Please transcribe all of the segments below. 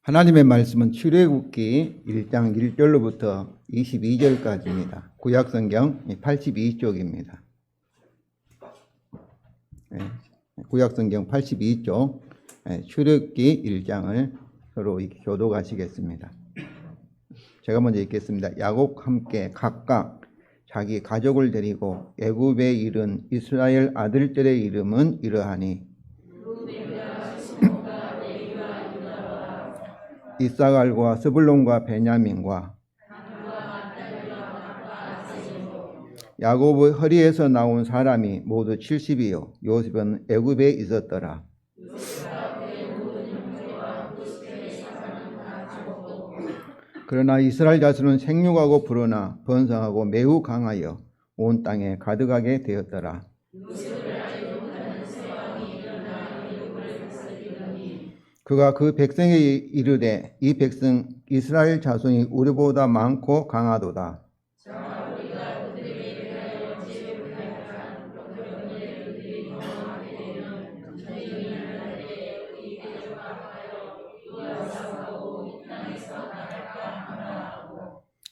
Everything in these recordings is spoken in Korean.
하나님의 말씀은 출애굽기 1장 1절로부터 22절까지입니다. 구약성경 82쪽입니다. 구약성경 82쪽 출애굽기 1장을 서로 교독하시겠습니다. 제가 먼저 읽겠습니다. 야곱과 함께 각각 자기 가족을 데리고 애굽에 이른 이스라엘 아들들의 이름은 이러하니 이사갈과 스불론과 베냐민과 야곱의 허리에서 나온 사람이 모두 70이요 요셉은 애굽에 있었더라. 그러나 이스라엘 자손은 생육하고 불어나 번성하고 매우 강하여 온 땅에 가득하게 되었더라. 그가 그 백성에게 이르되 이 백성 이스라엘 자손이 우리보다 많고 강하도다.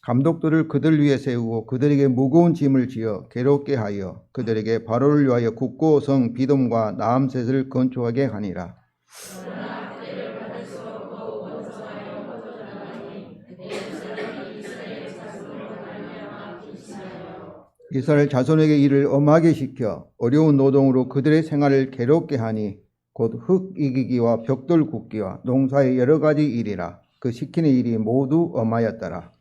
감독들을 그들 위에 세우고 그들에게 무거운 짐을 지어 괴롭게 하여 그들에게 바로를 위하여 굳고 성 비돔과 나암셋을 건축하게 하니라. 이스라엘 자손에게 일을 엄하게 시켜 어려운 노동으로 그들의 생활을 괴롭게 하니 곧 흙 이기기와 벽돌 굽기와 농사의 여러 가지 일이라. 그 시키는 일이 모두 엄하였더라.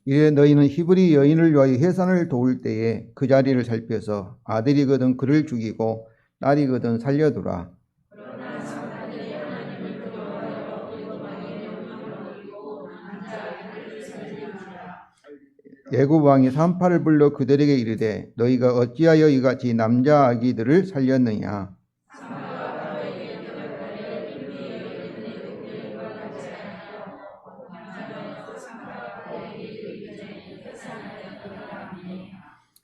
이에 너희는 히브리 여인을 위하여 해산을 도울 때에 그 자리를 살펴서 아들이거든 그를 죽이고 딸이거든 살려두라. 애굽 왕이 산파를 불러 그들에게 이르되 너희가 어찌하여 이같이 남자 아기들을 살렸느냐.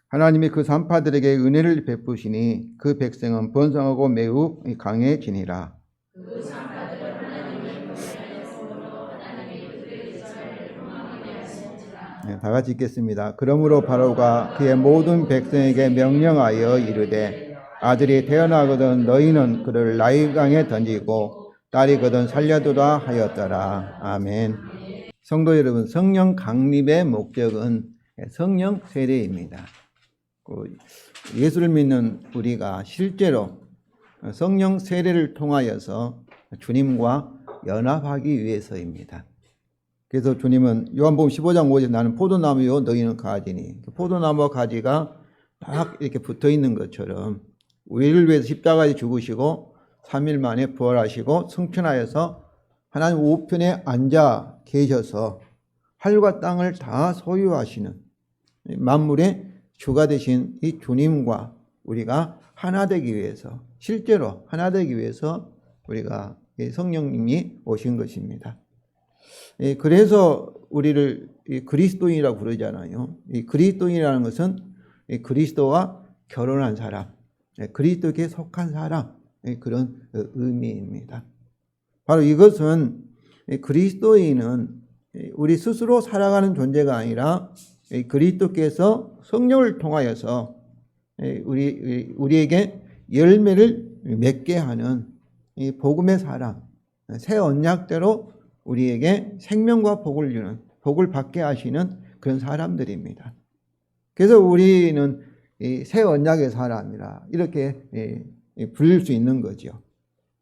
하나님이 그 산파들에게 은혜를 베푸시니 그 백성은 번성하고 매우 강해지니라. 다 같이 읽겠습니다. 그러므로 바로가 그의 모든 백성에게 명령하여 이르되 아들이 태어나거든 너희는 그를 나일강에 던지고 딸이거든 살려두라 하였더라. 아멘. 성도 여러분, 성령 강림의 목적은 성령 세례입니다. 예수를 믿는 우리가 실제로 성령 세례를 통하여서 주님과 연합하기 위해서입니다. 그래서 주님은 요한복음 15장 5절에 나는 포도나무요 너희는 가지니, 포도나무와 가지가 딱 이렇게 붙어 있는 것처럼 우리를 위해서 십자가에 죽으시고 3일 만에 부활하시고 승천하여서 하나님 우편에 앉아 계셔서 하늘과 땅을 다 소유하시는 만물의 주가 되신 이 주님과 우리가 하나 되기 위해서, 실제로 하나 되기 위해서 우리가 성령님이 오신 것입니다. 그래서 우리를 그리스도인이라고 부르잖아요. 이 그리스도인이라는 것은 그리스도와 결혼한 사람, 그리스도께 속한 사람, 그런 의미입니다. 바로 이것은 그리스도인은 우리 스스로 살아가는 존재가 아니라 그리스도께서 성령을 통하여서 우리에게 열매를 맺게 하는 이 복음의 사람, 새 언약대로 우리에게 생명과 복을 주는, 복을 받게 하시는 그런 사람들입니다. 그래서 우리는 새 언약의 사람이라 이렇게 불릴 수 있는 거죠.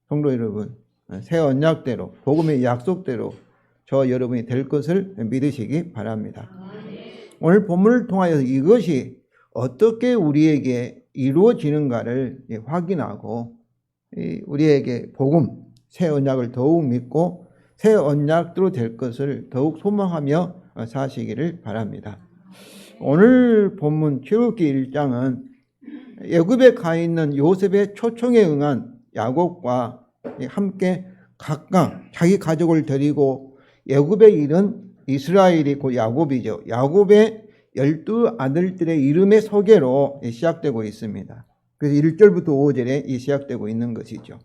성도 여러분, 새 언약대로, 복음의 약속대로 저 여러분이 될 것을 믿으시기 바랍니다. 오늘 본문을 통하여서 이것이 어떻게 우리에게 이루어지는가를 확인하고 우리에게 복음, 새 언약을 더욱 믿고 새 언약대로 될 것을 더욱 소망하며 사시기를 바랍니다. 오늘 본문 출애굽기 1장은 애굽에 가 있는 요셉의 초청에 응한 야곱과 함께 각각 자기 가족을 데리고 애굽에 이른 이스라엘이 곧 야곱이죠. 야곱의 12 아들들의 이름의 소개로 시작되고 있습니다. 그래서 1절부터 5절에 시작되고 있는 것이죠.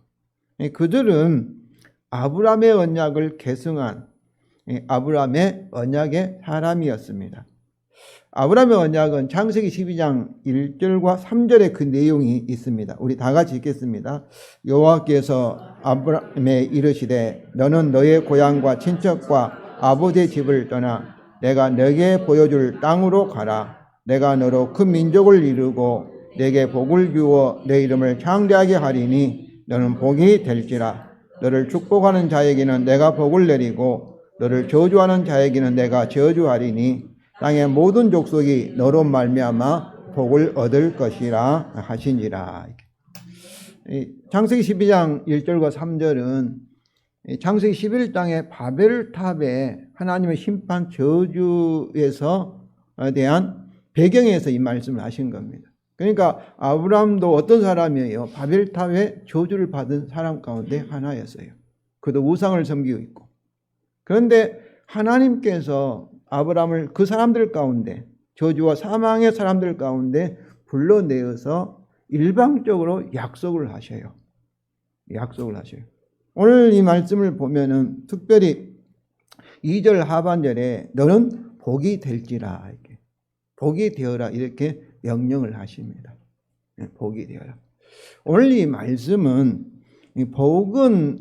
그들은 아브라함의 언약을 계승한 아브라함의 언약의 사람이었습니다. 아브라함의 언약은 창세기 12장 1절과 3절에 그 내용이 있습니다. 우리 다 같이 읽겠습니다. 여호와께서 아브라함에 이르시되 너는 너의 고향과 친척과 아버지의 집을 떠나 내가 너에게 보여줄 땅으로 가라. 내가 너로 큰 민족을 이루고 내게 복을 주어 내 이름을 창대하게 하리니 너는 복이 될지라. 너를 축복하는 자에게는 내가 복을 내리고 너를 저주하는 자에게는 내가 저주하리니 땅의 모든 족속이 너로 말미암아 복을 얻을 것이라 하시니라. 창세기 12장 1절과 3절은 창세기 11장의 바벨탑에 하나님의 심판 저주에서 대한 배경에서 이 말씀을 하신 겁니다. 그러니까 아브라함도 어떤 사람이에요? 바벨탑에 저주를 받은 사람 가운데 하나였어요. 그도 우상을 섬기고 있고. 그런데 하나님께서 아브라함을 그 사람들 가운데, 저주와 사망의 사람들 가운데 불러내어서 일방적으로 약속을 하셔요. 약속을 하셔요. 오늘 이 말씀을 보면은 특별히 2절 하반절에 너는 복이 될지라, 이렇게 복이 되어라 이렇게 명령을 하십니다. 복이 되어라. 오늘 이 말씀은 이 복은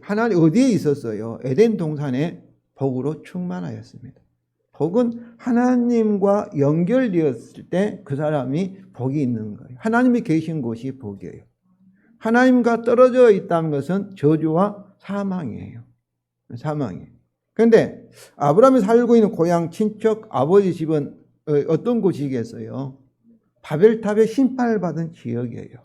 하나님 어디에 있었어요? 에덴 동산에 복으로 충만하였습니다. 복은 하나님과 연결되었을 때 그 사람이 복이 있는 거예요. 하나님이 계신 곳이 복이에요. 하나님과 떨어져 있다는 것은 저주와 사망이에요. 사망이에요. 그런데 아브라함이 살고 있는 고향, 친척, 아버지 집은 어떤 곳이겠어요? 바벨탑의 심판을 받은 지역이에요.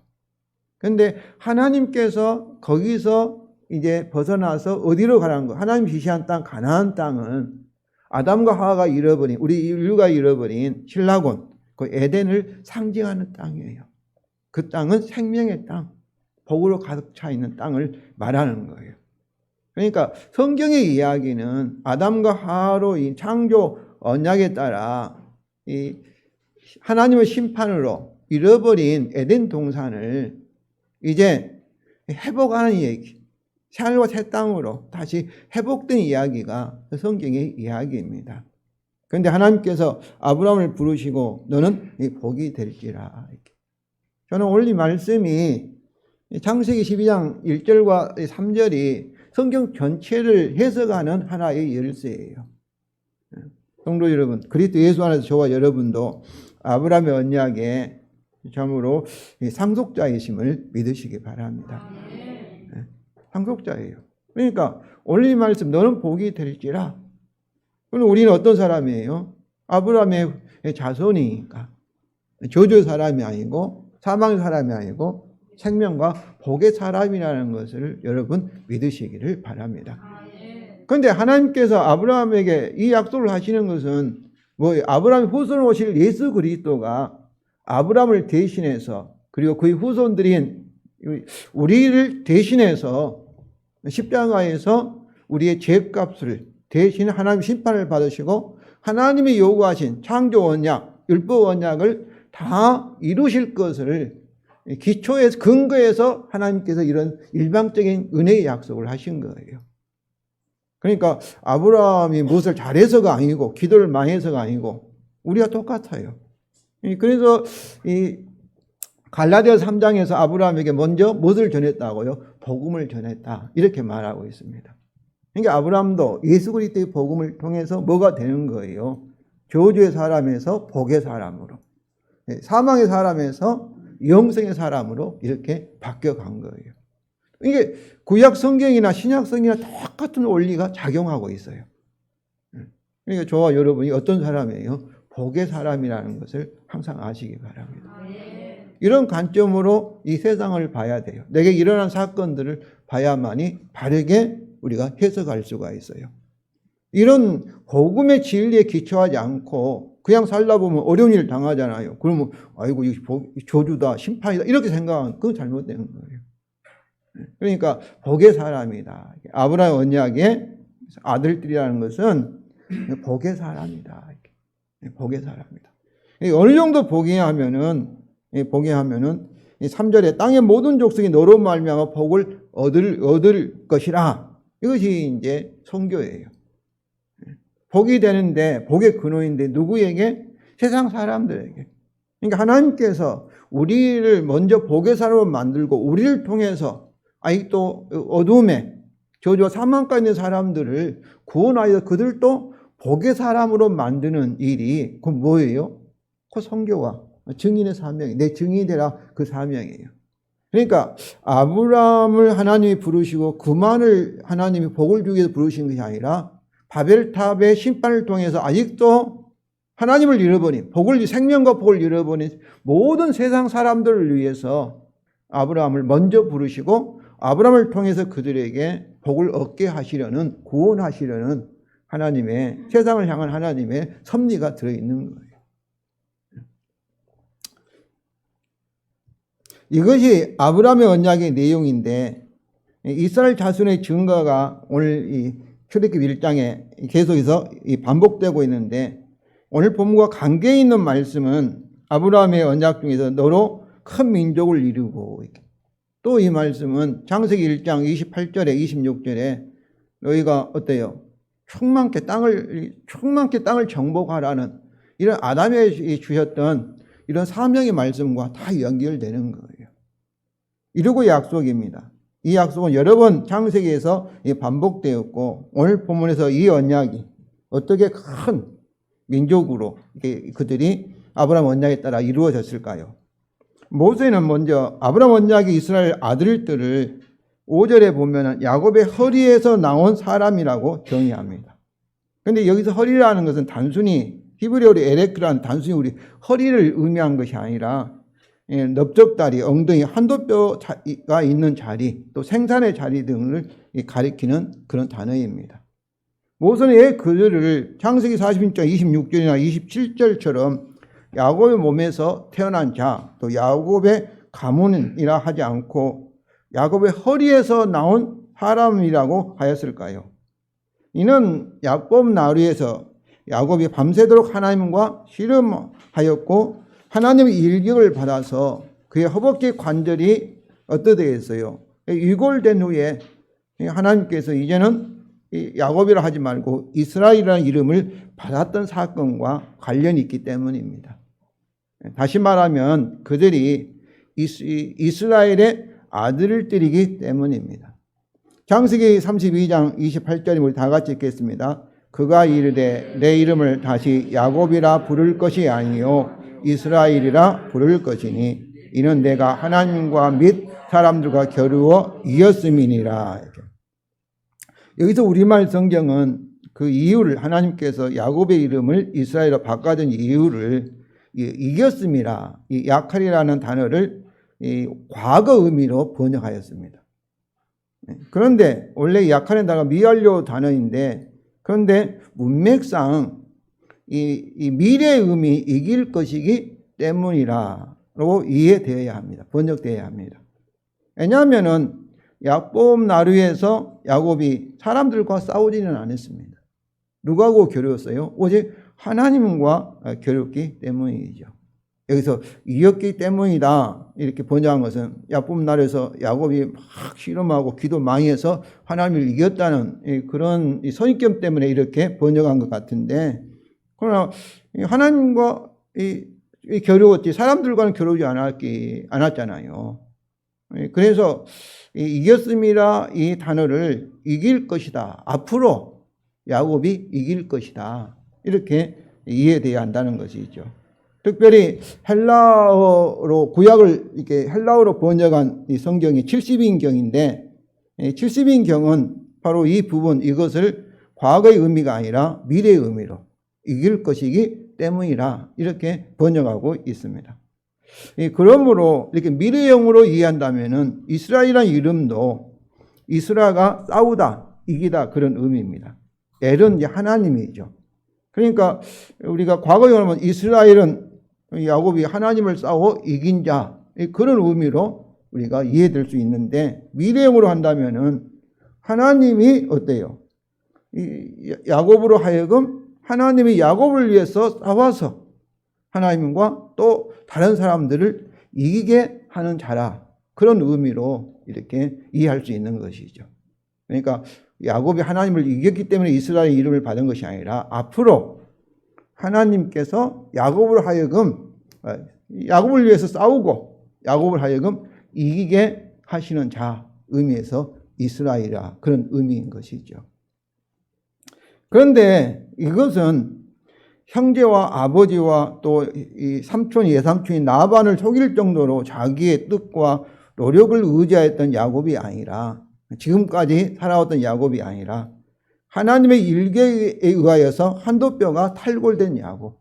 그런데 하나님께서 거기서 이제 벗어나서 어디로 가라는 거? 하나님 지시한 땅, 가나안 땅은 아담과 하와가 잃어버린, 우리 인류가 잃어버린 신라곤, 그 에덴을 상징하는 땅이에요. 그 땅은 생명의 땅, 복으로 가득 차 있는 땅을 말하는 거예요. 그러니까 성경의 이야기는 아담과 하와로 이 창조 언약에 따라 이 하나님의 심판으로 잃어버린 에덴 동산을 이제 회복하는 얘기, 새하늘과 새 땅으로 다시 회복된 이야기가 성경의 이야기입니다. 그런데 하나님께서 아브라함을 부르시고 너는 복이 될지라. 저는 오늘 이 말씀이 창세기 12장 1절과 3절이 성경 전체를 해석하는 하나의 열쇠예요. 성도 여러분, 그리스도 예수 안에서 저와 여러분도 아브라함의 언약에 참으로 상속자이심을 믿으시기 바랍니다. 상속자예요. 그러니까 오늘 이 말씀 너는 복이 될지라. 그럼 우리는 어떤 사람이에요? 아브라함의 자손이니까 저주의 사람이 아니고 사망의 사람이 아니고 생명과 복의 사람이라는 것을 여러분 믿으시기를 바랍니다. 그런데 하나님께서 아브라함에게 이 약속을 하시는 것은 아브라함의 후손으로 오실 예수 그리스도가 아브라함을 대신해서 그리고 그의 후손들인 우리를 대신해서 십자가에서 우리의 죄값을 대신 하나님 심판을 받으시고 하나님이 요구하신 창조 언약, 율법 언약을 다 이루실 것을 기초에서 근거에서 하나님께서 이런 일방적인 은혜의 약속을 하신 거예요. 그러니까 아브라함이 무엇을 잘해서가 아니고 기도를 많이 해서가 아니고 우리가 똑같아요. 그래서 이 갈라디아 3장에서 아브라함에게 먼저 무엇을 전했다고요? 복음을 전했다. 이렇게 말하고 있습니다. 그러니까 아브라함도 예수 그리스도의 복음을 통해서 뭐가 되는 거예요? 저주의 사람에서 복의 사람으로, 사망의 사람에서 영생의 사람으로 이렇게 바뀌어간 거예요. 이게 구약 성경이나 신약 성경이나 똑같은 원리가 작용하고 있어요. 그러니까 저와 여러분이 어떤 사람이에요? 복의 사람이라는 것을 항상 아시기 바랍니다. 이런 관점으로 이 세상을 봐야 돼요. 내게 일어난 사건들을 봐야만이 바르게 우리가 해석할 수가 있어요. 이런 복음의 진리에 기초하지 않고 그냥 살다 보면 어려운 일을 당하잖아요. 그러면 아이고 이거 저주다, 심판이다 이렇게 생각하면 그건 잘못되는 거예요. 그러니까 복의 사람이다. 아브라함 언약의 아들들이라는 것은 복의 사람이다. 복의 사람이다. 어느 정도 복이 하면은 3절에 땅의 모든 족속이 너로 말미암아 복을 얻을 것이라. 이것이 이제 선교예요. 복이 되는데, 복의 근원인데 누구에게? 세상 사람들에게. 그러니까 하나님께서 우리를 먼저 복의 사람으로 만들고 우리를 통해서 아직도 어둠에 저주와 사망까지 있는 사람들을 구원하여 그들도 복의 사람으로 만드는 일이 그 뭐예요? 그 선교와 증인의 사명이, 내 증인이 되라, 그 사명이에요. 그러니까 아브라함을 하나님이 부르시고 그만을 하나님이 복을 주기 위해서 부르신 것이 아니라 바벨탑의 심판을 통해서 아직도 하나님을 잃어버린, 생명과 복을 잃어버린 모든 세상 사람들을 위해서 아브라함을 먼저 부르시고 아브라함을 통해서 그들에게 복을 얻게 하시려는, 구원하시려는 하나님의, 세상을 향한 하나님의 섭리가 들어있는 거예요. 이것이 아브라함의 언약의 내용인데, 이스라엘 자손의 증거가 오늘 이 출애굽기 1장에 계속해서 반복되고 있는데, 오늘 본문과 관계 있는 말씀은 아브라함의 언약 중에서 너로 큰 민족을 이루고, 또 이 말씀은 창세기 1장 28절에 26절에 너희가 어때요? 충만케 땅을 정복하라는 이런 아담에 주셨던 이런 사명의 말씀과 다 연결되는 거예요. 이루고 약속입니다. 이 약속은 여러 번 창세기에서 반복되었고, 오늘 본문에서 이 언약이 어떻게 큰 민족으로 그들이 아브라함 언약에 따라 이루어졌을까요? 모세는 먼저 아브라함 언약의 이스라엘 아들들을 5절에 보면 야곱의 허리에서 나온 사람이라고 정의합니다. 그런데 여기서 허리라는 것은 단순히 히브리어로 에레크라는 단순히 우리 허리를 의미한 것이 아니라 넓적다리, 엉덩이, 한도뼈가 있는 자리, 또 생산의 자리 등을 가리키는 그런 단어입니다. 모세는 왜 그들을 창세기 46장 26절이나 27절처럼 야곱의 몸에서 태어난 자, 또 야곱의 가문이라 하지 않고 야곱의 허리에서 나온 사람이라고 하였을까요? 이는 야곱 나루에서 야곱이 밤새도록 하나님과 씨름하였고 하나님의 일격을 받아서 그의 허벅지 관절이 어떻게 되겠어요? 유골된 후에 하나님께서 이제는 야곱이라 하지 말고 이스라엘이라는 이름을 받았던 사건과 관련이 있기 때문입니다. 다시 말하면 그들이 이스라엘의 아들들이기 때문입니다. 창세기 32장 28절에 우리 다 같이 읽겠습니다. 그가 이르되 내 이름을 다시 야곱이라 부를 것이 아니요 이스라엘이라 부를 것이니 이는 내가 하나님과 및 사람들과 겨루어 이겼음이니라. 여기서 우리말 성경은 그 이유를, 하나님께서 야곱의 이름을 이스라엘로 바꿔준 이유를 이겼음이라, 이 약할이라는 단어를 과거 의미로 번역하였습니다. 그런데 원래 약할의 단어가 미완료 단어인데, 그런데 문맥상 이 미래의 의미, 이길 것이기 때문이라고 이해되어야 합니다. 번역되어야 합니다. 왜냐하면은 야곱 나루에서 야곱이 사람들과 싸우지는 않았습니다. 누구하고 겨루었어요? 오직 하나님과 겨뤘기 때문이죠. 여기서 이겼기 때문이다 이렇게 번역한 것은 야곱 나루에서 야곱이 막 씨름하고 기도 많이 해서 하나님을 이겼다는 그런 선입견 때문에 이렇게 번역한 것 같은데, 그러나 하나님과 겨루었지 사람들과는 겨루지 않았잖아요. 그래서 이겼음이라 이 단어를 이길 것이다, 앞으로 야곱이 이길 것이다, 이렇게 이해되어야 한다는 것이죠. 특별히 헬라어로 구약을 이렇게 헬라어로 번역한 이 성경이 70인경인데 70인경은 바로 이 부분, 이것을 과거의 의미가 아니라 미래의 의미로 이길 것이기 때문이라 이렇게 번역하고 있습니다. 그러므로 이렇게 미래형으로 이해한다면은 이스라엘이라는 이름도 이스라가 싸우다, 이기다 그런 의미입니다. 엘은 이제 하나님이죠. 그러니까 우리가 과거에 보면 이스라엘은 야곱이 하나님을 싸워 이긴 자, 그런 의미로 우리가 이해될 수 있는데, 미래형으로 한다면은 하나님이 어때요? 야곱으로 하여금 하나님이 야곱을 위해서 싸워서 하나님과 또 다른 사람들을 이기게 하는 자라. 그런 의미로 이렇게 이해할 수 있는 것이죠. 그러니까 야곱이 하나님을 이겼기 때문에 이스라엘 이름을 받은 것이 아니라 앞으로 하나님께서 야곱으로 하여금 야곱을 위해서 싸우고 야곱을 하여금 이기게 하시는 자 의미에서 이스라엘이라 그런 의미인 것이죠. 그런데 이것은 형제와 아버지와 또 이 삼촌, 예삼촌인 라반을 속일 정도로 자기의 뜻과 노력을 의지하였던 야곱이 아니라 지금까지 살아왔던 야곱이 아니라 하나님의 일계에 의하여서 한도뼈가 탈골된 야곱.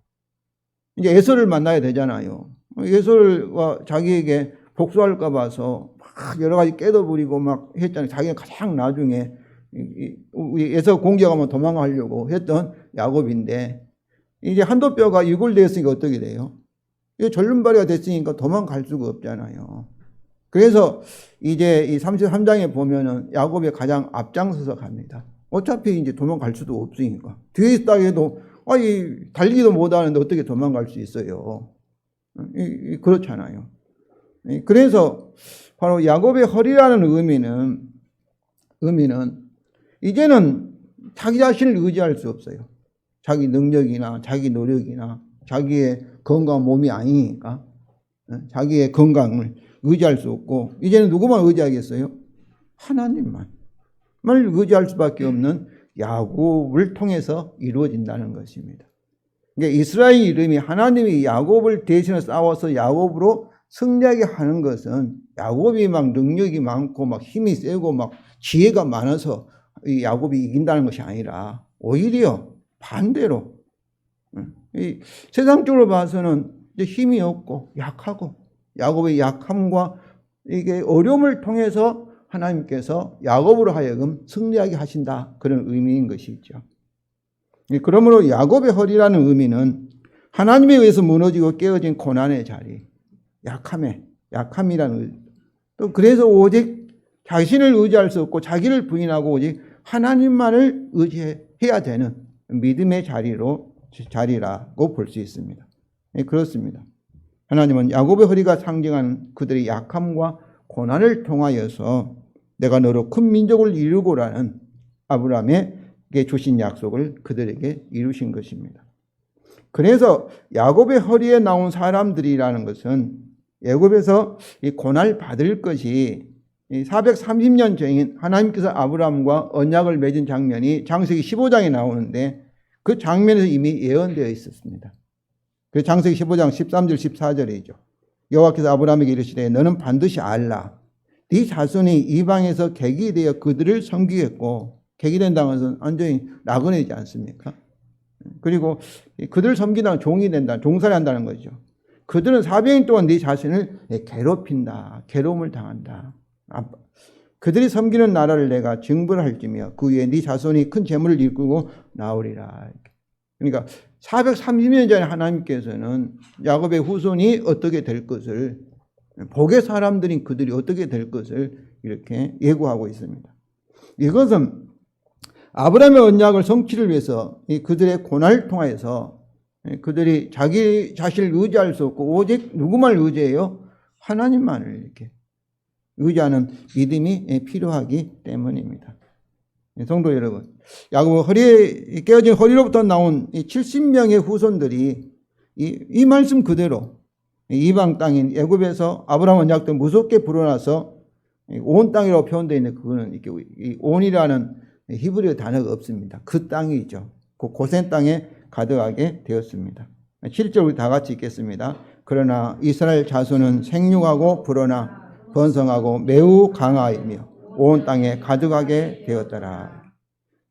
이제 에서를 만나야 되잖아요. 에서가 자기에게 복수할까 봐서 막 여러 가지 깨도 부리고 막 했잖아요. 자기가 가장 나중에 에서 공격하면 도망가려고 했던 야곱인데 이제 한도뼈가 이골되었으니까 어떻게 돼요? 이게 절름발이가 됐으니까 도망갈 수가 없잖아요. 그래서 이제 이 33장에 보면은 야곱이 가장 앞장서서 갑니다. 어차피 이제 도망갈 수도 없으니까. 뒤에 있다 해도 달리기도 못하는데 어떻게 도망갈 수 있어요? 그렇잖아요. 그래서 바로 야곱의 허리라는 의미는 이제는 자기 자신을 의지할 수 없어요. 자기 능력이나 자기 노력이나 자기의 건강한 몸이 아니니까 자기의 건강을 의지할 수 없고 이제는 누구만 의지하겠어요? 하나님만을 의지할 수밖에 없는 야곱을 통해서 이루어진다는 것입니다. 그러니까 이스라엘 이름이 하나님이 야곱을 대신해 싸워서 야곱으로 승리하게 하는 것은 야곱이 막 능력이 많고 막 힘이 세고 막 지혜가 많아서 이 야곱이 이긴다는 것이 아니라 오히려 반대로 이 세상적으로 봐서는 이제 힘이 없고 약하고 야곱의 약함과 이게 어려움을 통해서 하나님께서 야곱으로 하여금 승리하게 하신다. 그런 의미인 것이죠. 그러므로 야곱의 허리라는 의미는 하나님에 의해서 무너지고 깨어진 고난의 자리, 약함이라는 또 그래서 오직 자신을 의지할 수 없고 자기를 부인하고 오직 하나님만을 의지해야 되는 믿음의 자리라고 볼 수 있습니다. 그렇습니다. 하나님은 야곱의 허리가 상징하는 그들의 약함과 고난을 통하여서 내가 너로 큰 민족을 이루고라는 아브라함에게 주신 약속을 그들에게 이루신 것입니다. 그래서 야곱의 허리에 나온 사람들이라는 것은 애굽에서 이 고난을 받을 것이 430년 전인 하나님께서 아브라함과 언약을 맺은 장면이 창세기 15장에 나오는데 그 장면에서 이미 예언되어 있었습니다. 그 창세기 15장 13절 14절이죠. 여호와께서 아브라함에게 이르시되 너는 반드시 알라. 네 자손이 이방에서 객이 되어 그들을 섬기겠고, 객이 된다는 것은 완전히 나그네이지 않습니까? 그리고 그들을 섬기다가 종이 된다, 종살이 한다는 거죠. 그들은 400년 동안 네 자신을 괴롭힌다, 괴로움을 당한다. 그들이 섬기는 나라를 내가 징벌할지며 그 위에 네 자손이 큰 재물을 이끌고 나오리라. 그러니까 430년 전에 하나님께서는 야곱의 후손이 어떻게 될 것을, 복의 사람들인 그들이 어떻게 될 것을 이렇게 예고하고 있습니다. 이것은 아브라함의 언약을 성취를 위해서 그들의 고난을 통하여서 그들이 자기 자신을 의지할 수 없고 오직 누구만 의지해요? 하나님만을 이렇게 의지하는 믿음이 필요하기 때문입니다. 성도 여러분, 야곱의 허리에 깨어진 허리로부터 나온 70명의 후손들이 이 말씀 그대로 이방 땅인 애굽에서 아브라함 언약도 무섭게 불어나서 온 땅이라고 표현되어 있는 그거는 이렇게 온이라는 히브리어 단어가 없습니다. 그 땅이죠. 그 고센 땅에 가득하게 되었습니다. 7절 우리 다 같이 읽겠습니다. 그러나 이스라엘 자손은 생육하고 불어나 번성하고 매우 강하이며 온 땅에 가득하게 되었더라.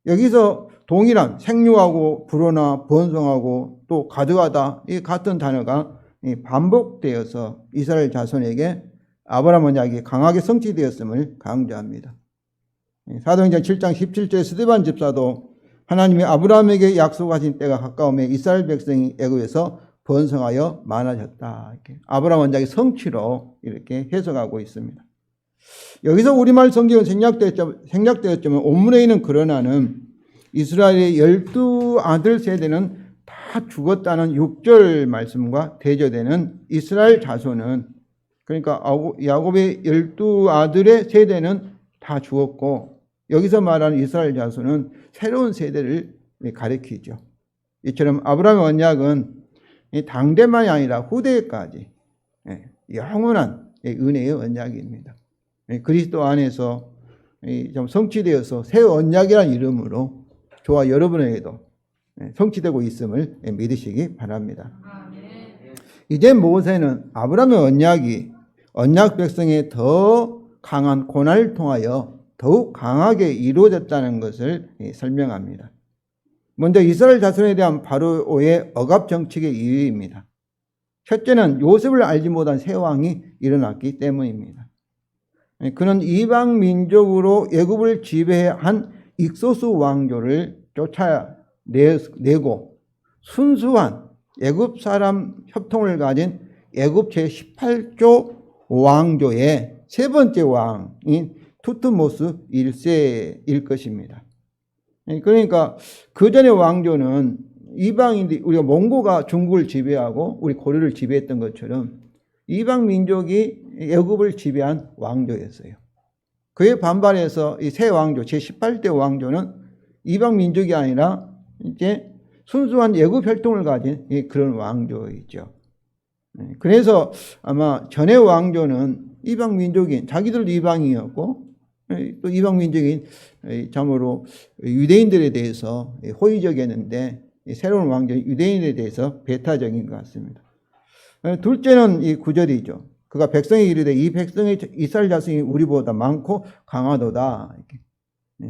여기서 동일한 생육하고 불어나 번성하고 또 가득하다 이 같은 단어가 반복되어서 이스라엘 자손에게 아브라함 언약이 강하게 성취되었음을 강조합니다. 사도행전 7장 17절에 스데반 집사도 하나님이 아브라함에게 약속하신 때가 가까움에 이스라엘 백성이 애굽에서 번성하여 많아졌다. 이렇게 아브라함 언약의 성취로 이렇게 해석하고 있습니다. 여기서 우리말 성경은 생략되었지만 온문에 있는 그러나는 이스라엘의 12아들 세대는 다 죽었다는 6절 말씀과 대조되는 이스라엘 자손은 그러니까 야곱의 12아들의 세대는 다 죽었고 여기서 말하는 이스라엘 자손은 새로운 세대를 가리키죠. 이처럼 아브라함의 언약은 당대만이 아니라 후대까지 영원한 은혜의 언약입니다. 그리스도 안에서 좀 성취되어서 새 언약이라는 이름으로 저와 여러분에게도 성취되고 있음을 믿으시기 바랍니다. 이제 모세는 아브라함의 언약이 언약 백성의 더 강한 고난을 통하여 더욱 강하게 이루어졌다는 것을 설명합니다. 먼저 이스라엘 자손에 대한 바로의 억압 정책의 이유입니다. 첫째는 요셉을 알지 못한 새 왕이 일어났기 때문입니다. 그는 이방 민족으로 애굽을 지배한 익소스 왕조를 쫓아내고 순수한 애굽 사람 협통을 가진 애굽 제18조 왕조의 세 번째 왕인 투트모스 1세일 것입니다. 그러니까 그 전의 왕조는 이방인들이, 우리가 몽고가 중국을 지배하고 우리 고려를 지배했던 것처럼 이방 민족이 애굽을 지배한 왕조였어요. 그에 반발해서 이 새 왕조, 제18대 왕조는 이방 민족이 아니라 이제 순수한 애굽 혈통을 가진 그런 왕조이죠. 그래서 아마 전의 왕조는 이방 민족인, 자기들도 이방이었고 또 이방 민족인 참으로 유대인들에 대해서 호의적이었는데 새로운 왕조는 유대인에 대해서 배타적인 것 같습니다. 둘째는 이 9절이죠. 그가 백성에 이르되 이 백성의 이스라엘 자손이 우리보다 많고 강하도다.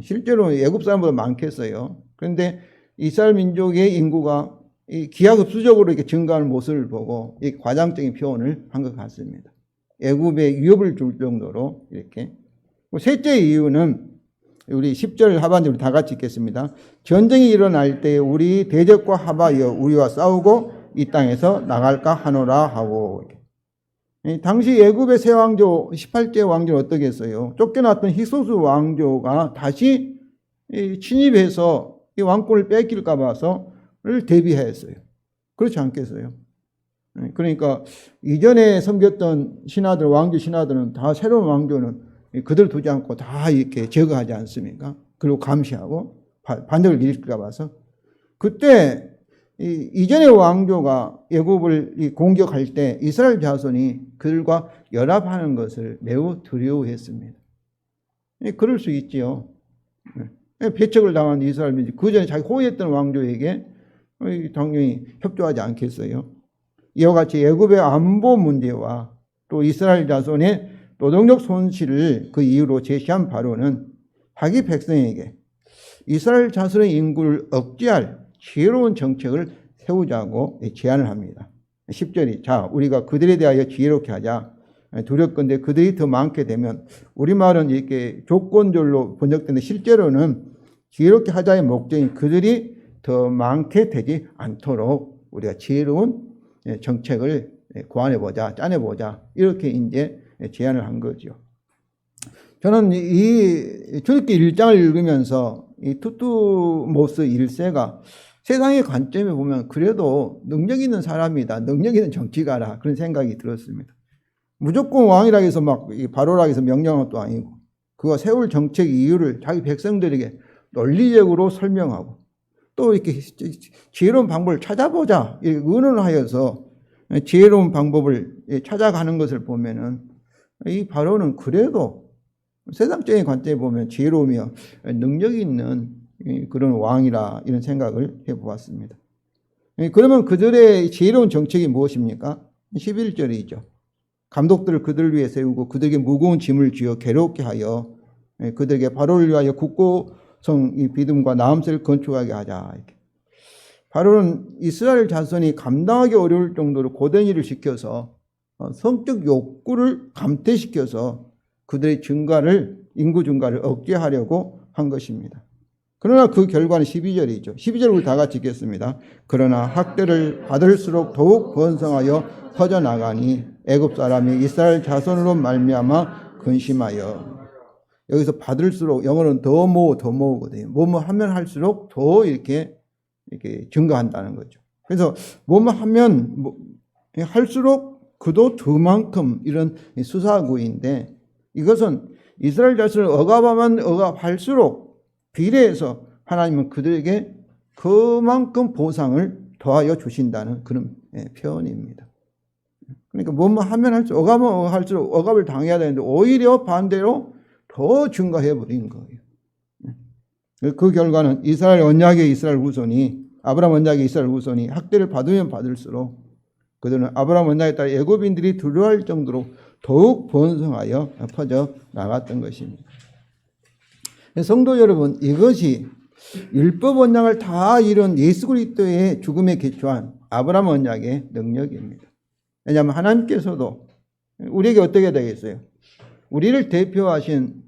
실제로 애굽 사람보다 많겠어요. 그런데 이스라엘 민족의 인구가 기하급수적으로 이렇게 증가하는 모습을 보고 이 과장적인 표현을 한 것 같습니다. 애굽에 위협을 줄 정도로 이렇게. 셋째 이유는 우리 10절 하반절 다 같이 읽겠습니다. 전쟁이 일어날 때 우리 대적과 합하여 우리와 싸우고 이 땅에서 나갈까 하노라 하고. 당시 애굽의 새 왕조 18제 왕조는 어떻게 했어요? 쫓겨났던 히소스 왕조가 다시 침입해서 이 왕권을 뺏길까 봐서를 대비했어요. 그렇지 않겠어요? 그러니까 이전에 섬겼던 신하들, 왕조 신하들은 다 새로운 왕조는 그들 두지 않고 다 이렇게 제거하지 않습니까? 그리고 감시하고 반역을 일으킬까 봐서 그때 이전의 왕조가 애굽을 공격할 때 이스라엘 자손이 그들과 연합하는 것을 매우 두려워했습니다. 그럴 수 있지요. 배척을 당한 이스라엘 민족, 그 전에 자기 호위했던 왕조에게 당연히 협조하지 않겠어요. 이와 같이 애굽의 안보 문제와 또 이스라엘 자손의 노동력 손실을 그 이유로 제시한 바로는 자기 백성에게 이스라엘 자손의 인구를 억제할 지혜로운 정책을 세우자고 제안을 합니다. 10절이 자 우리가 그들에 대하여 지혜롭게 하자. 두렵건대 그들이 더 많게 되면 우리말은 이렇게 조건절로 번역되는데 실제로는 지혜롭게 하자의 목적인 그들이 더 많게 되지 않도록 우리가 지혜로운 정책을 고안해보자, 짜내보자 이렇게 이제 제안을 한 거죠. 저는 이 출애굽기 1장을 읽으면서 이 투트모스 1세가 세상의 관점에 보면 그래도 능력 있는 사람이다, 능력 있는 정치가라 그런 생각이 들었습니다. 무조건 왕이라 해서 막 바로라 해서 명령한 것도 아니고 그가 세울 정책 이유를 자기 백성들에게 논리적으로 설명하고 또 이렇게 지혜로운 방법을 찾아보자 이렇게 의논하여서 지혜로운 방법을 찾아가는 것을 보면은 이 바로는 그래도 세상적인 관점에 보면 지혜로우며 능력이 있는 그런 왕이라 이런 생각을 해보았습니다. 그러면 그들의 지혜로운 정책이 무엇입니까? 11절이죠. 감독들을 그들을 위해 세우고 그들에게 무거운 짐을 쥐어 괴롭게 하여 그들에게 바로를 위하여 국고성 비듬과 나음새를 건축하게 하자. 바로는 이스라엘 자손이 감당하기 어려울 정도로 고된 일을 시켜서 성적 욕구를 감퇴시켜서 그들의 인구 증가를 억제하려고 한 것입니다. 그러나 그 결과는 12절이죠. 12절 우리 다 같이 읽겠습니다. 그러나 학대를 받을수록 더욱 번성하여 퍼져나가니 애굽 사람이 이스라엘 자손으로 말미암아 근심하여. 여기서 받을수록 영어는 더 모으거든요. 뭐뭐 하면 할수록 더 이렇게 증가한다는 거죠. 그래서 뭐뭐 하면 할수록 그도 두만큼 이런 수사구인데 이것은 이스라엘 자손을 억압하면 억압할수록 비례해서 하나님은 그들에게 그만큼 보상을 더하여 주신다는 그런 표현입니다. 그러니까 뭐뭐 하면 할수록 억압은 할수록 억압을 당해야 되는데 오히려 반대로 더 증가해 버린 거예요. 그 결과는 이스라엘 언약의 이스라엘 후손이 아브라함 언약의 이스라엘 후손이 학대를 받으면 받을수록 그들은 아브라함 언약에 따라 애굽인들이 두려워할 정도로 더욱 번성하여 퍼져 나갔던 것입니다. 성도 여러분, 이것이 율법 언약을 다 이룬 예수 그리스도의 죽음에 기초한 아브라함 언약의 능력입니다. 왜냐하면 하나님께서도 우리에게 어떻게 되겠어요? 우리를 대표하신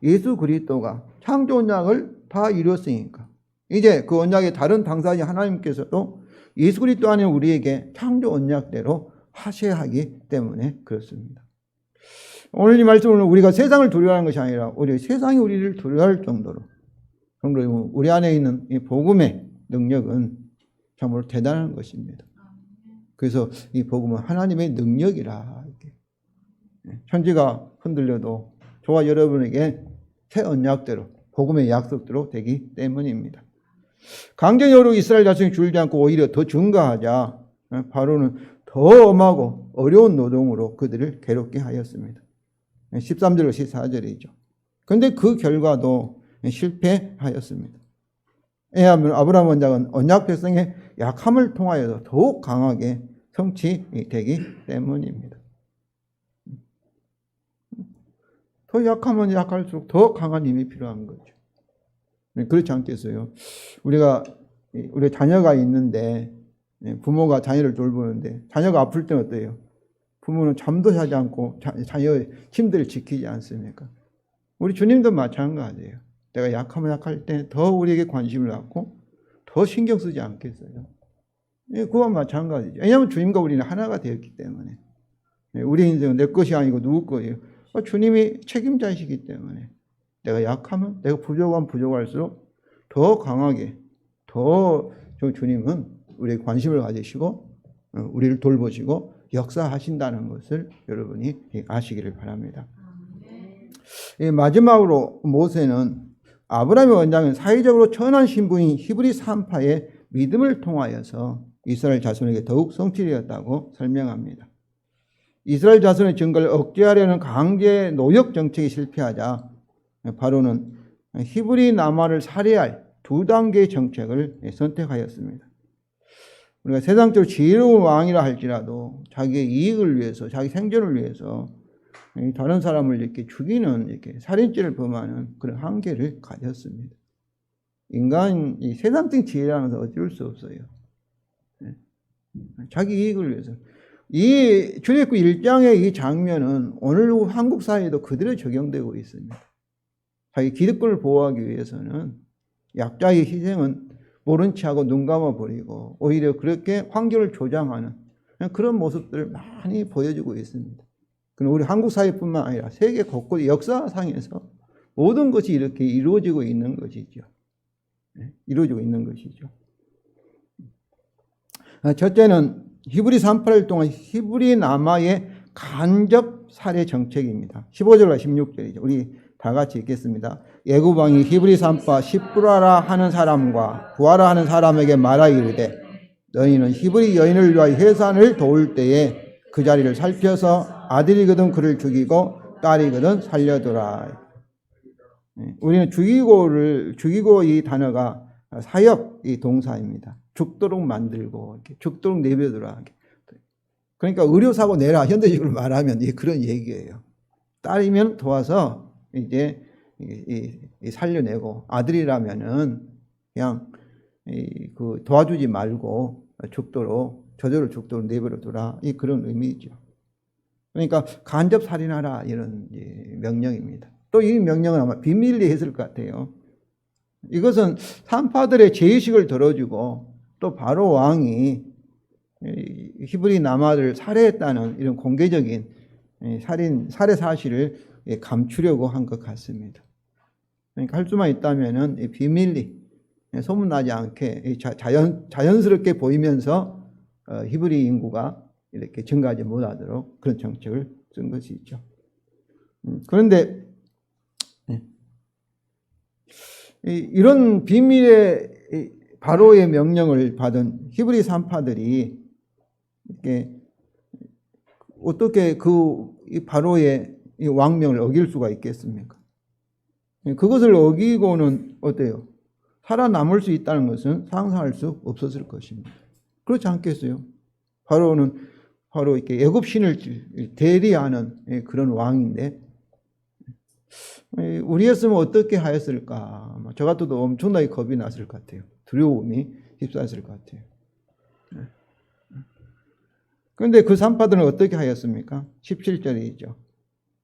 예수 그리스도가 창조 언약을 다 이뤘으니까 이제 그 언약의 다른 당사자 하나님께서도 예수 그리스도 안에 우리에게 창조 언약대로 하셔야 하기 때문에 그렇습니다. 오늘 이 말씀은 우리가 세상을 두려워하는 것이 아니라 우리 세상이 우리를 두려워할 정도로 우리 안에 있는 이 복음의 능력은 정말 대단한 것입니다. 그래서 이 복음은 하나님의 능력이라. 천지가 흔들려도 저와 여러분에게 새 언약대로 복음의 약속대로 되기 때문입니다. 강제적으로 이스라엘 자손이 줄지 않고 오히려 더 증가하자 바로는 더 엄하고 어려운 노동으로 그들을 괴롭게 하였습니다. 13절과 14절이죠. 그런데 그 결과도 실패하였습니다. 왜냐하면 아브라함 언약은 언약 백성의 약함을 통하여서 더욱 강하게 성취되기 때문입니다. 더 약하면 약할수록 더 강한 힘이 필요한 거죠. 그렇지 않겠어요? 우리 자녀가 있는데 부모가 자녀를 돌보는데 자녀가 아플 때는 어때요? 부모는 잠도 자지 않고 자녀의 힘들을 지키지 않습니까? 우리 주님도 마찬가지예요. 내가 약하면 약할 때 더 우리에게 관심을 갖고 더 신경 쓰지 않겠어요? 그와 마찬가지죠. 왜냐하면 주님과 우리는 하나가 되었기 때문에 우리 인생은 내 것이 아니고 누구 거예요? 주님이 책임자이시기 때문에 내가 약하면 내가 부족할수록 더 강하게 더 주님은 우리에게 관심을 가지시고 우리를 돌보시고 역사하신다는 것을 여러분이 아시기를 바랍니다. 마지막으로 모세는 아브라함의 언약은 사회적으로 천한 신부인 히브리 산파의 믿음을 통하여서 이스라엘 자손에게 더욱 성취되었다고 설명합니다. 이스라엘 자손의 증거를 억제하려는 강제 노역 정책이 실패하자 바로는 히브리 남아를 살해할 두 단계의 정책을 선택하였습니다. 우리가 세상적으로 지혜로운 왕이라 할지라도 자기의 이익을 위해서 자기 생존을 위해서 다른 사람을 이렇게 죽이는 이렇게 살인죄를 범하는 그런 한계를 가졌습니다. 인간 이 세상적인 지혜라는 것은 어쩔 수 없어요. 자기 이익을 위해서. 이 출애굽 1장의 이 장면은 오늘 한국 사회에도 그대로 적용되고 있습니다. 자기 기득권을 보호하기 위해서는 약자의 희생은 모른 체하고 눈 감아버리고 오히려 그렇게 환경을 조장하는 그런 모습들을 많이 보여주고 있습니다. 그럼 우리 한국 사회뿐만 아니라 세계 곳곳 역사상에서 모든 것이 이렇게 이루어지고 있는 것이죠. 이루어지고 있는 것이죠. 첫째는 히브리 산파를 통한 히브리 남아의 간접 살해 정책입니다. 15절과 16절이죠. 우리 다 같이 읽겠습니다. 애굽 왕이 히브리 산파 시브라라 하는 사람과 부하라 하는 사람에게 말하 이르되 너희는 히브리 여인을 위하여 해산을 도울 때에 그 자리를 살펴서 아들이거든 그를 죽이고 딸이거든 살려두라. 우리는 죽이고 이 단어가 사역 이 동사입니다. 죽도록 만들고 죽도록 내버려두라. 그러니까 의료사고 내라 현대식으로 말하면 그런 얘기예요. 딸이면 도와서 이제 살려내고 아들이라면은 그냥 그 도와주지 말고 저절로 죽도록 내버려두라. 그런 의미죠. 그러니까 간접 살인하라 이런 명령입니다. 또 이 명령은 아마 비밀리에 했을 것 같아요. 이것은 산파들의 죄의식을 들어주고 또 바로 왕이 히브리 남아를 살해했다는 이런 공개적인 살해 사실을 감추려고 한 것 같습니다. 그러니까 할 수만 있다면은 비밀리 소문나지 않게 자연스럽게 보이면서 히브리 인구가 이렇게 증가하지 못하도록 그런 정책을 쓴 것이죠. 그런데 이런 비밀의 바로의 명령을 받은 히브리 산파들이 이렇게 어떻게 그 바로의 왕명을 어길 수가 있겠습니까? 그것을 어기고는 어때요? 살아남을 수 있다는 것은 상상할 수 없었을 것입니다. 그렇지 않겠어요? 바로는 바로 이렇게 애굽 신을 대리하는 그런 왕인데 우리였으면 어떻게 하였을까? 저 같아도 엄청나게 겁이 났을 것 같아요. 두려움이 휩싸였을 것 같아요. 그런데 그 산파들은 어떻게 하였습니까? 17절이죠.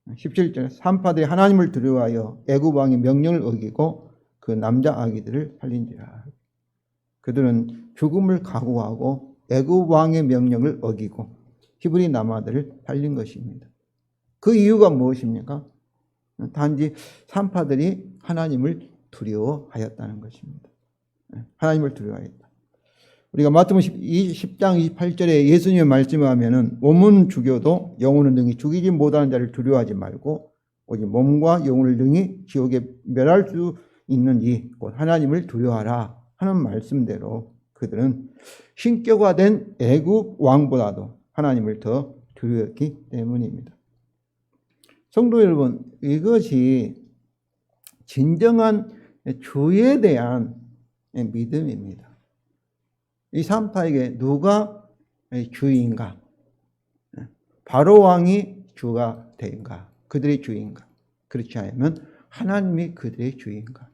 17절 산파들이 하나님을 두려워하여 애굽 왕의 명령을 어기고 그 남자 아기들을 살린지라. 그들은 죽음을 각오하고 애굽 왕의 명령을 어기고 히브리 남아들을 살린 것입니다. 그 이유가 무엇입니까? 단지 산파들이 하나님을 두려워하였다는 것입니다. 하나님을 두려워하였다. 우리가 마태복음 10장 28절에 예수님의 말씀을 하면은 몸은 죽여도 영혼은 능히 죽이지 못하는 자를 두려워하지 말고 오직 몸과 영혼을 능히 지옥에 멸할 수 있는 이 곧 하나님을 두려워하라 하는 말씀대로 그들은 신격화된 애굽 왕보다도 하나님을 더 두려웠기 때문입니다. 성도 여러분, 이것이 진정한 주에 대한 믿음입니다. 이 산파에게 누가 주인가? 바로 왕이 주가 된가? 그들의 주인가? 그렇지 않으면 하나님이 그들의 주인가?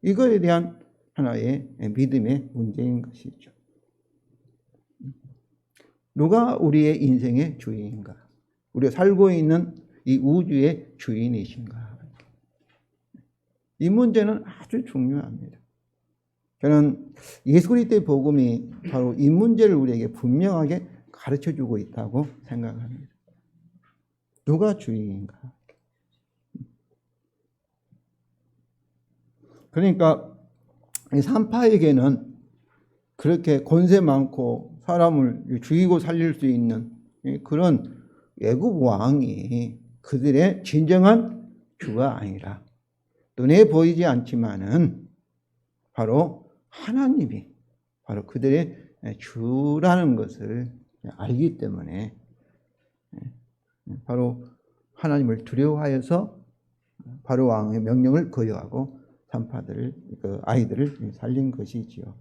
이거에 대한 하나의 믿음의 문제인 것이죠. 누가 우리의 인생의 주인인가? 우리가 살고 있는 이 우주의 주인이신가? 이 문제는 아주 중요합니다. 저는 예수 그리스도의 복음이 바로 이 문제를 우리에게 분명하게 가르쳐주고 있다고 생각합니다. 누가 주인인가? 그러니까 산파에게는 그렇게 권세 많고 사람을 죽이고 살릴 수 있는 그런 애굽 왕이 그들의 진정한 주가 아니라 눈에 보이지 않지만은 바로 하나님이 바로 그들의 주라는 것을 알기 때문에 바로 하나님을 두려워하여서 바로 왕의 명령을 거역하고 산파들을 그 아이들을 살린 것이지요.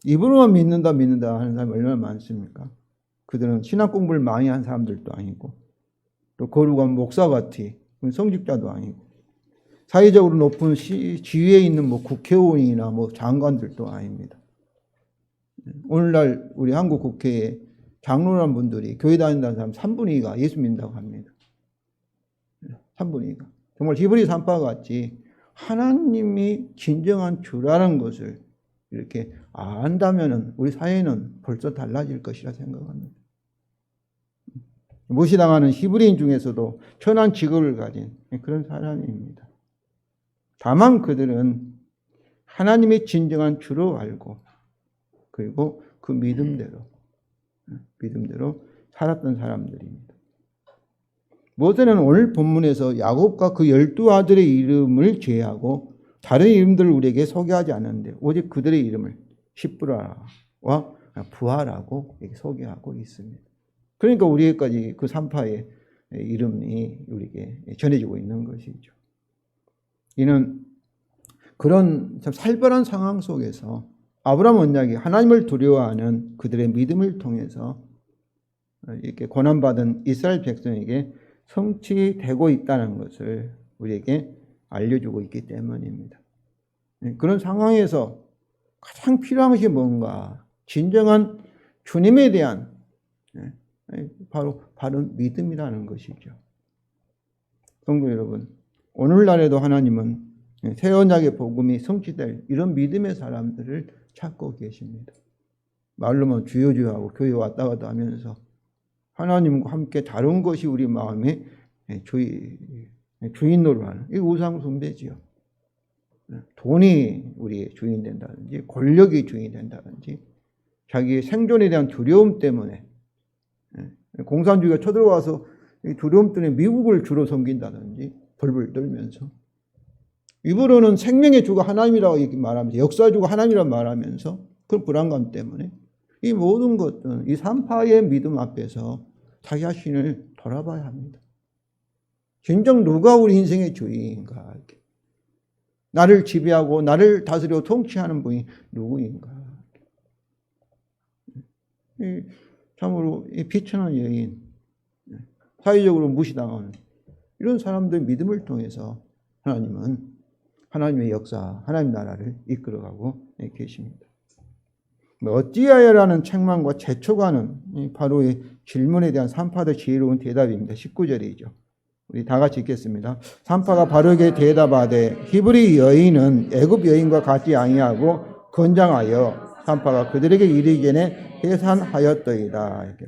입으로만 믿는다 하는 사람이 얼마나 많습니까? 그들은 신학 공부를 많이 한 사람들도 아니고 또 거룩한 목사 같이 성직자도 아니고 사회적으로 높은 지위에 있는 국회의원이나 장관들도 아닙니다. 오늘날 우리 한국 국회에 장로란 분들이 교회 다닌다는 사람 3분의 2가 예수 믿는다고 합니다. 3분의 2가. 정말 히브리 산파 같이 하나님이 진정한 주라는 것을 이렇게 안다면 우리 사회는 벌써 달라질 것이라 생각합니다. 무시당하는 히브리인 중에서도 천한 직업을 가진 그런 사람입니다. 다만 그들은 하나님의 진정한 주로 알고 그리고 그 믿음대로 살았던 사람들입니다. 모세는 오늘 본문에서 야곱과 그 12아들의 이름을 제외하고 다른 이름들을 우리에게 소개하지 않았는데 오직 그들의 이름을 시브라와 부하라고 소개하고 있습니다. 그러니까 우리에게까지 그 산파의 이름이 우리에게 전해지고 있는 것이죠. 이는 그런 참 살벌한 상황 속에서 아브라함 언약이 하나님을 두려워하는 그들의 믿음을 통해서 이렇게 고난받은 이스라엘 백성에게 성취되고 있다는 것을 우리에게 알려주고 있기 때문입니다. 그런 상황에서 가장 필요한 것이 뭔가? 진정한 주님에 대한 바로 바른 믿음이라는 것이죠. 성도 여러분, 오늘날에도 하나님은 새 언약의 복음이 성취될 이런 믿음의 사람들을 찾고 계십니다. 말로만 주여 주여 하고 교회 왔다 갔다 하면서 하나님과 함께 다른 것이 우리 마음의 주인 노릇하는 이 우상 숭배지요. 돈이 우리의 주인 된다든지 권력이 주인 된다든지 자기의 생존에 대한 두려움 때문에 공산주의가 쳐들어와서 이 두려움 때문에 미국을 주로 섬긴다든지 벌벌 떨면서 일부러는 생명의 주가 하나님이라고 말하면서 역사의 주가 하나님이라고 말하면서 그 불안감 때문에 이 모든 것들은 이 산파의 믿음 앞에서 자기 자신을 돌아봐야 합니다. 진정 누가 우리 인생의 주인인가? 나를 지배하고 나를 다스리고 통치하는 분이 누구인가? 참으로 비천한 여인, 사회적으로 무시당하는 이런 사람들 믿음을 통해서 하나님은 하나님의 역사, 하나님 나라를 이끌어가고 계십니다. 어찌하여라는 책망과 재촉하는 바로의 질문에 대한 산파의 지혜로운 대답입니다. 19절이죠. 우리 다 같이 읽겠습니다. 산파가 바로에게 대답하되 히브리 여인은 애굽 여인과 같지 아니하고 건장하여 산파가 그들에게 이르기 전에 해산하였더이다. 이렇게.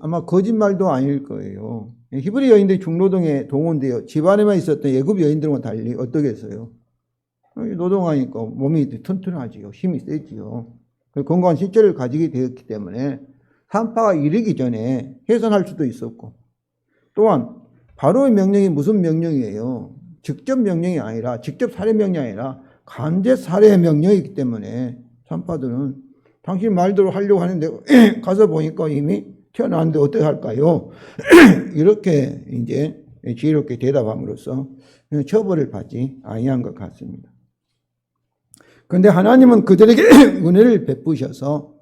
아마 거짓말도 아닐 거예요. 히브리 여인들이 중노동에 동원되어 집안에만 있었던 애굽 여인들과 달리 어떻게 했어요? 노동하니까 몸이 튼튼하지요. 힘이 세지요. 건강한 신체를 가지게 되었기 때문에 산파가 이르기 전에 해산할 수도 있었고, 또한 바로의 명령이 무슨 명령이에요? 직접 명령이 아니라, 직접 살해 명령이 아니라 간제 살해 명령이기 때문에 산파들은 당신 말대로 하려고 하는데 가서 보니까 이미 태어났는데 어떻게 할까요? 이렇게 이제 지혜롭게 대답함으로써 처벌을 받지 아니한 것 같습니다. 그런데 하나님은 그들에게 은혜를 베푸셔서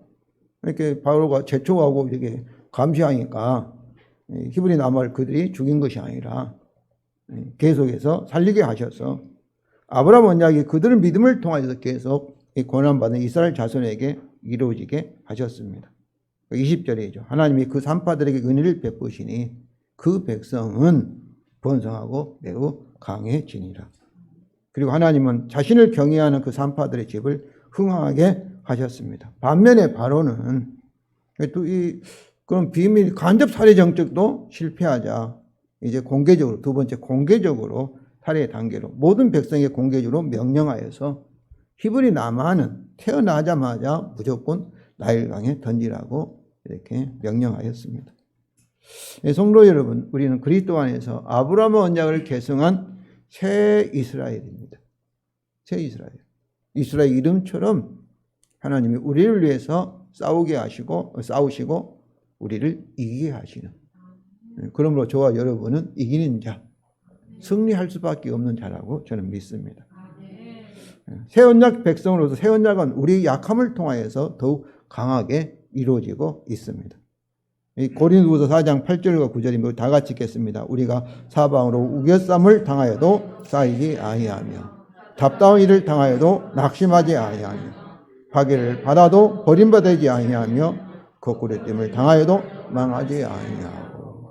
이렇게 바로가 재촉하고 이렇게 감시하니까 히브리 남을 그들이 죽인 것이 아니라 계속해서 살리게 하셔서 아브라함 언약이 그들의 믿음을 통해서 계속 고난받은 이스라엘 자손에게 이루어지게 하셨습니다. 20절이죠. 하나님이 그 산파들에게 은혜를 베푸시니 그 백성은 번성하고 매우 강해지니라. 그리고 하나님은 자신을 경외하는 그 산파들의 집을 흥황하게 하셨습니다. 반면에 바로는 또 그런 비밀 간접 살해 정책도 실패하자 이제 공개적으로, 두 번째 공개적으로 살해 단계로 모든 백성에게 공개적으로 명령하여서 히브리 남한은 태어나자마자 무조건 나일강에 던지라고 이렇게 명령하였습니다. 성도 여러분, 우리는 그리스도 안에서 아브라함 언약을 계승한 새 이스라엘입니다. 새 이스라엘. 이스라엘 이름처럼 하나님이 우리를 위해서 싸우시고 우리를 이기게 하시는. 그러므로 저와 여러분은 이기는 자, 승리할 수밖에 없는 자라고 저는 믿습니다. 새 언약 백성으로서 새 언약은 우리의 약함을 통하여서 더욱 강하게 이루어지고 있습니다. 고린도후서 4장 8절과 9절입니다. 다 같이 읽겠습니다. 우리가 사방으로 우겨쌈을 당하여도 쌓이지 아니하며 답다운 일을 당하여도 낙심하지 아니하며 파괴를 받아도 버림받지 아니하며 거꾸로 됨을 당하여도 망하지 아니하고.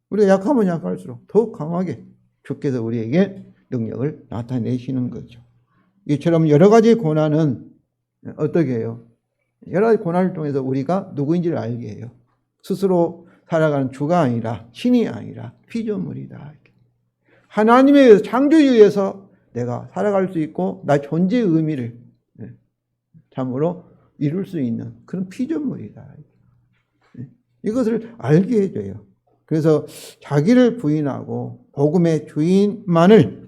우리가 약하면 약할수록 더욱 강하게 주께서 우리에게 능력을 나타내시는 거죠. 이처럼 여러 가지 고난은 어떻게 해요? 여러 가지 고난을 통해서 우리가 누구인지를 알게 해요. 스스로 살아가는 주가 아니라, 신이 아니라 피조물이다. 하나님에 의해서, 창조에 의해서 내가 살아갈 수 있고 나의 존재의 의미를 참으로 이룰 수 있는 그런 피조물이다. 이것을 알게 해줘요. 그래서 자기를 부인하고 복음의 주인만을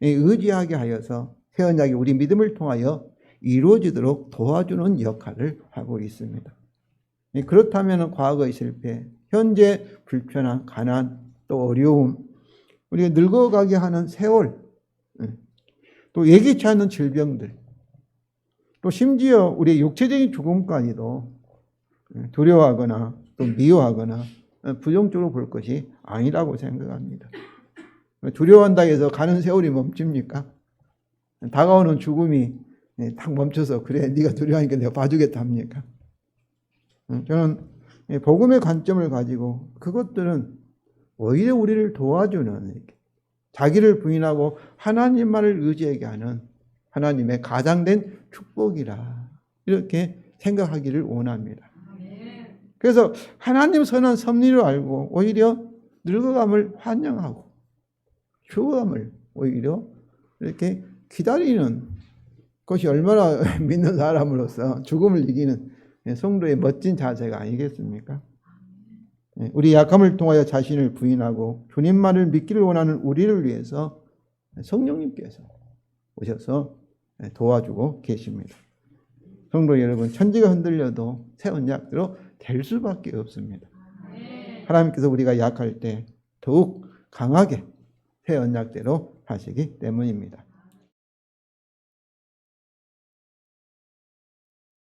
의지하게 하여서 새 언약이 우리 믿음을 통하여 이루어지도록 도와주는 역할을 하고 있습니다. 그렇다면 과거의 실패, 현재 불편한 가난, 또 어려움, 우리가 늙어가게 하는 세월, 또 예기치 않은 질병들, 또 심지어 우리의 육체적인 죽음까지도 두려워하거나 또 미워하거나 부정적으로 볼 것이 아니라고 생각합니다. 두려워한다 해서 가는 세월이 멈춥니까? 다가오는 죽음이 딱 멈춰서 그래 네가 두려워하니까 내가 봐주겠다 합니까? 저는 복음의 관점을 가지고 그것들은 오히려 우리를 도와주는, 자기를 부인하고 하나님만을 의지하게 하는 하나님의 가장된 축복이라 이렇게 생각하기를 원합니다. 그래서 하나님 선한 섭리를 알고 오히려 늙어감을 환영하고 죽어감을 오히려 이렇게 기다리는 그것이 얼마나 믿는 사람으로서 죽음을 이기는 성도의 멋진 자세가 아니겠습니까? 우리 약함을 통하여 자신을 부인하고 주님만을 믿기를 원하는 우리를 위해서 성령님께서 오셔서 도와주고 계십니다. 성도 여러분, 천지가 흔들려도 새 언약대로 될 수밖에 없습니다. 하나님께서 우리가 약할 때 더욱 강하게 새 언약대로 하시기 때문입니다.